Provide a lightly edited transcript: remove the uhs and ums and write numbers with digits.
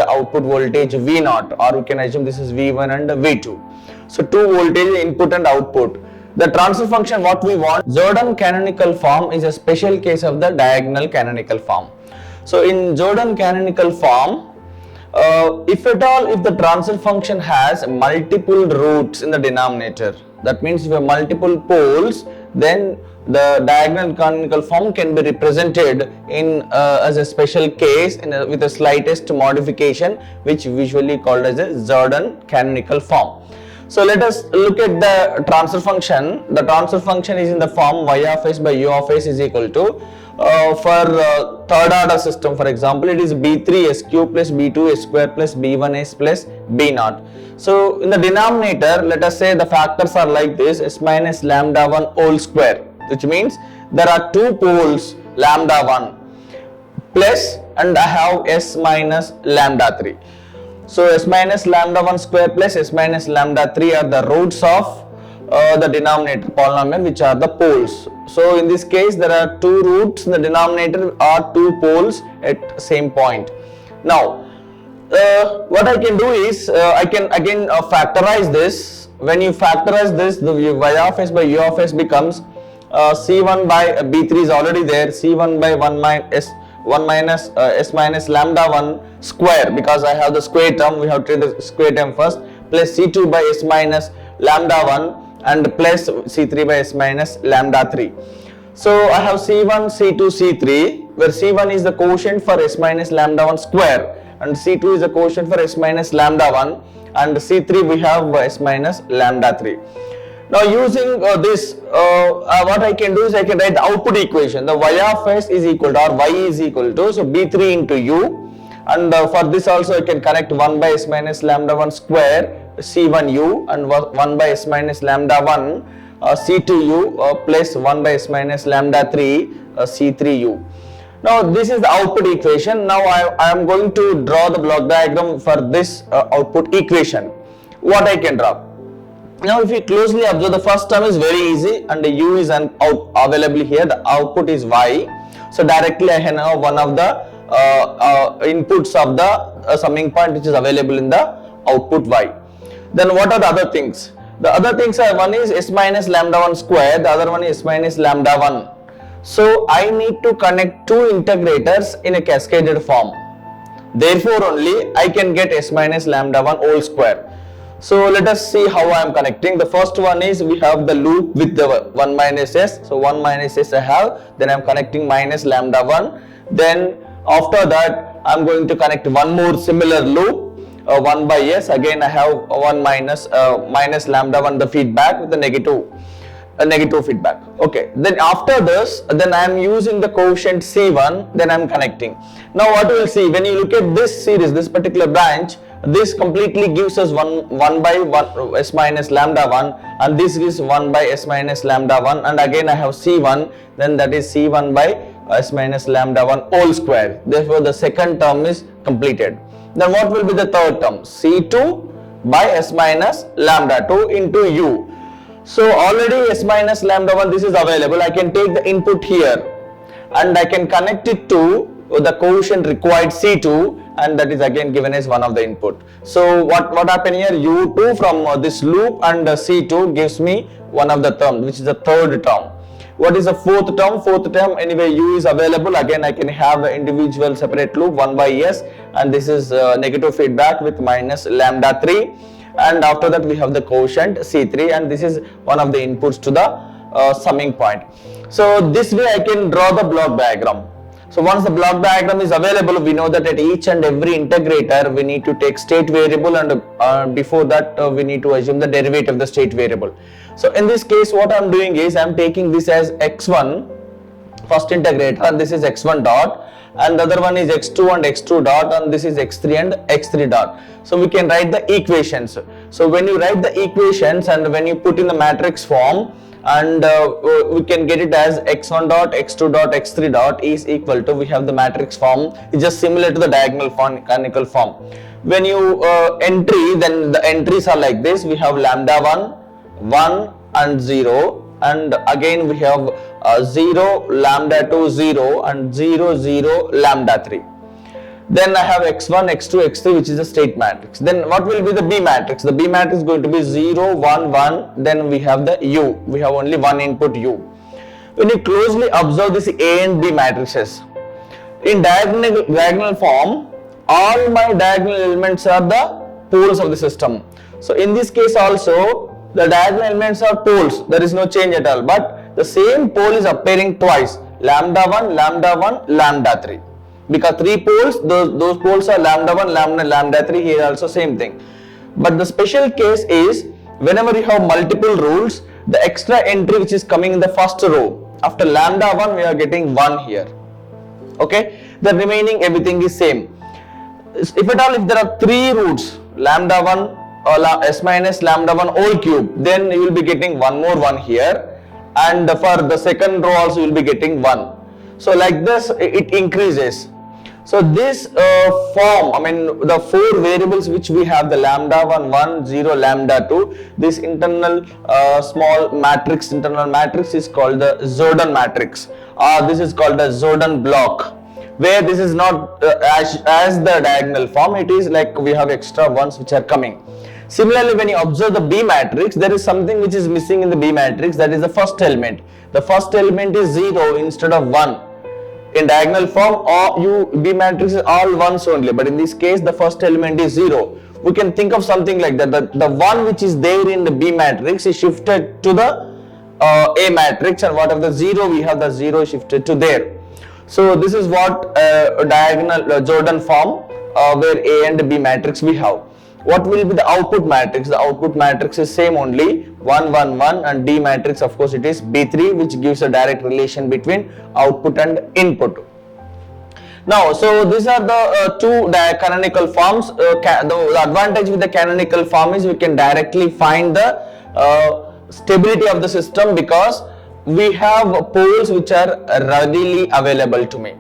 the output voltage V0, or we can assume this is V1 and V2. So two voltage input and output. The transfer function what we want, Jordan canonical form is a special case of the diagonal canonical form. So in Jordan canonical form, if at all, if the transfer function has multiple roots in the denominator, that means if you have multiple poles, then the diagonal canonical form can be represented in as a special case with the slightest modification, which usually called as a Jordan canonical form. So let us look at the transfer function. The transfer function is in the form y of s by u of s is equal to, for third order system, for example, it is b3 s cube plus b2 s square plus b1 s plus b0. So in the denominator, let us say the factors are like this: s minus lambda 1 whole square, which means there are two poles lambda 1 plus, and I have s minus lambda 3. So s minus lambda 1 square plus s minus lambda 3 are the roots of the denominator polynomial, which are the poles. So in this case, there are two roots in the denominator or two poles at same point. Now what I can do is I can again factorize this. When you factorize this, the y of s by u of s becomes c1 by b3 is already there, c1 by 1 minus s minus lambda 1 square, because I have the square term, we have to take the square term first, plus c2 by s minus lambda 1 and plus c3 by s minus lambda 3. So I have c1, c2, c3, where c1 is the quotient for s minus lambda 1 square and c2 is the quotient for s minus lambda 1, and c3 we have s minus lambda 3. Now using this, what I can do is I can write the output equation. The y of s is equal to, or y is equal to, so b3 into u, and for this also I can connect 1 by s minus lambda 1 square c1u and 1 by s minus lambda 1 c2u plus 1 by s minus lambda 3 c3u. Now this is the output equation. Now I am going to draw the block diagram for this output equation. What I can draw? Now if you closely observe, the first term is very easy and the u is available here, the output is y. So directly I have one of the inputs of the summing point which is available in the output y. Then what are the other things? The other things are, one is s minus lambda 1 square, the other one is s minus lambda 1. So I need to connect two integrators in a cascaded form. Therefore only I can get s minus lambda 1 whole square. So let us see how I am connecting. The first one is we have the loop with the 1 minus s. So 1 minus s I have, then I am connecting minus lambda 1. Then after that I am going to connect one more similar loop, 1 by s. Again I have 1 minus minus lambda 1 the feedback with the negative feedback. Okay, then after this, then I am using the quotient c1, then I am connecting. Now what we will see, when you look at this series, this particular branch, this completely gives us 1 by 1 s minus lambda 1, and this is 1 by s minus lambda 1, and again I have c1, then that is c1 by s minus lambda 1 whole square. Therefore the second term is completed. Then what will be the third term? c2 by s minus lambda 2 into u. So already s minus lambda 1 this is available. I can take the input here and I can connect it to the quotient required c2, and that is again given as one of the input. So what happened here, u2 from this loop and c2 gives me one of the terms, which is the third term. What is the fourth term? Fourth term, anyway u is available. Again I can have the individual separate loop 1 by s, and this is negative feedback with minus lambda 3, and after that we have the quotient c3, and this is one of the inputs to the summing point. So this way I can draw the block diagram. So once the block diagram is available, we know that at each and every integrator we need to take state variable, and before that we need to assume the derivative of the state variable. So in this case what I am doing is I am taking this as x1 first integrator, and this is x1 dot, and the other one is x2 and x2 dot, and this is x3 and x3 dot. So we can write the equations. So when you write the equations and when you put in the matrix form, and we can get it as x1 dot, x2 dot, x3 dot is equal to, we have the matrix form, it's just similar to the diagonal form, canonical form. When you entry, then the entries are like this: we have lambda 1, 1 and 0, and again we have 0, lambda 2, 0 and 0, 0, lambda 3. Then I have x1, x2, x3, which is a state matrix. Then what will be the B matrix? The B matrix is going to be 0, 1, 1. Then we have the U. We have only one input U. When you closely observe this A and B matrices, in diagonal form, all my diagonal elements are the poles of the system. So in this case also, the diagonal elements are poles. There is no change at all. But the same pole is appearing twice. Lambda 1, lambda 1, lambda 3. Because three poles, those poles are lambda 1, lambda 3. Here also same thing. But the special case is, whenever you have multiple rules, the extra entry which is coming in the first row, after lambda 1 we are getting 1 here. Okay, the remaining everything is same. If at all, if there are three roots, lambda 1 or s minus lambda 1 whole cube, then you will be getting one more 1 here, and for the second row also you will be getting 1. So like this it increases. So this form, I mean the four variables which we have, the lambda 1, 1, 0, lambda 2, this internal small matrix, internal matrix is called the Jordan matrix, or this is called the Jordan block, where this is not as the diagonal form, it is like we have extra ones which are coming. Similarly, when you observe the B matrix, there is something which is missing in the B matrix, that is the first element. The first element is 0 instead of 1. In diagonal form, B matrix is all ones only, but in this case the first element is 0. We can think of something like that, the 1 which is there in the B matrix is shifted to the A matrix, and whatever the 0 we have, the 0 shifted to there. So this is what diagonal Jordan form, where A and B matrix we have. What will be the output matrix? The output matrix is same only, 1, 1, 1, and D matrix of course it is B3, which gives a direct relation between output and input. Now, so these are the two canonical forms. The advantage with the canonical form is we can directly find the stability of the system, because we have poles which are readily available to me.